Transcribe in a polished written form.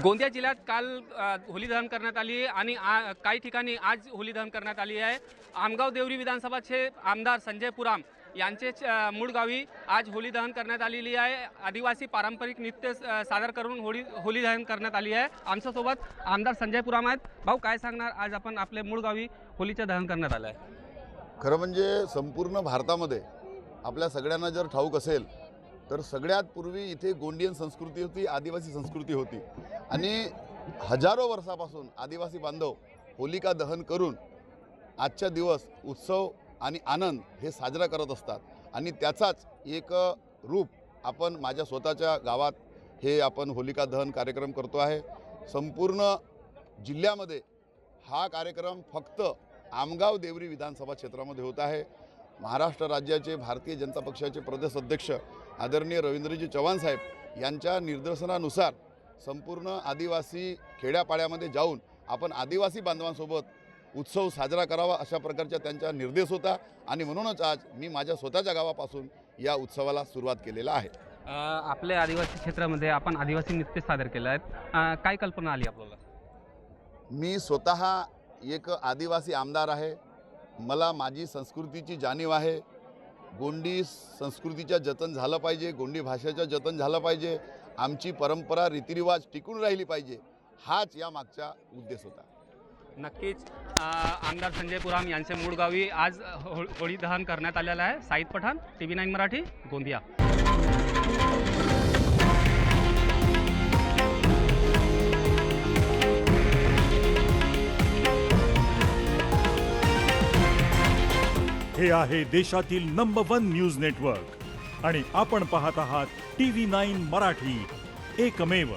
गोंदिया जिल्ह्यात काल होली दहन करण्यात आली आणि काही ठिकाणी आज होली दहन करण्यात आली आहे। आमगाव देवरी विधानसभाचे आमदार संजय पुराम यांचे मूळ गावी आज होली दहन करण्यात आलेली आहे। आदिवासी पारंपरिक नृत्य सादर करून होली दहन करण्यात आली आहे। आमच्यासोबत आमदार संजय पुराम आहेत। भाऊ, काय सांगणार, आज आपण आपले मूळ गावी होलीचे दहन करण्यात आलं आहे? खरं म्हणजे संपूर्ण भारतामध्ये आपल्या सगळ्यांना जर ठाऊक असेल तर सगळ्यात पूर्वी इथे गोंडियन संस्कृती होती, आदिवासी संस्कृती होती आणि हजारो वर्षापासून आदिवासी बांधव होलिका दहन करून आजच्या दिवस उत्सव आणि आनंद हे साजरा करत असतात आणि त्याचाच एक रूप आपण माझ्या स्वतःच्या गावात हे आपण होलिका दहन कार्यक्रम करतो आहे। संपूर्ण जिल्ह्यामध्ये हा कार्यक्रम फक्त आमगाव देवरी विधानसभा क्षेत्रामध्ये होत आहे। महाराष्ट्र राज्याचे भारतीय जनता पक्षाचे प्रदेश अध्यक्ष आदरणीय रवींद्रजी चव्हाण साहेब यांच्या निर्देशनानुसार संपूर्ण आदिवासी खेड्यापाड्यामध्ये जाऊन आपण आदिवासी बांधवांसोबत उत्सव साजरा करावा अशा प्रकारचा त्यांचा निर्देश होता आणि म्हणूनच आज मी माझ्या स्वतःच्या गावापासून या उत्सवाला सुरुवात केलेला आहे। आपल्या आदिवासी क्षेत्रामध्ये आपण आदिवासी नृत्य सादर केलं आहे, काय कल्पना आली आपल्याला? मी स्वतः एक आदिवासी आमदार आहे, मला माझी संस्कृतीची जाणीव आहे। गोंडी संस्कृतीचं जतन झालं पाहिजे, गोंडी भाषेचं जतन झालं पाहिजे, आमची परंपरा रीतिरिवाज टिकून राहिली पाहिजे, हाच या मागचा उद्देश होता। नक्कीच आमदार संजय पुराम यांच्या मूळ गावी आज होळी दहन करण्यात आलेलं आहे। साईद पठाण, TV9 मराठी, गोंदिया। हे आहे देशातील नंबर 1 न्यूज नेटवर्क आणि आपण पाहत आहात TV9 मराठी, एकमेव।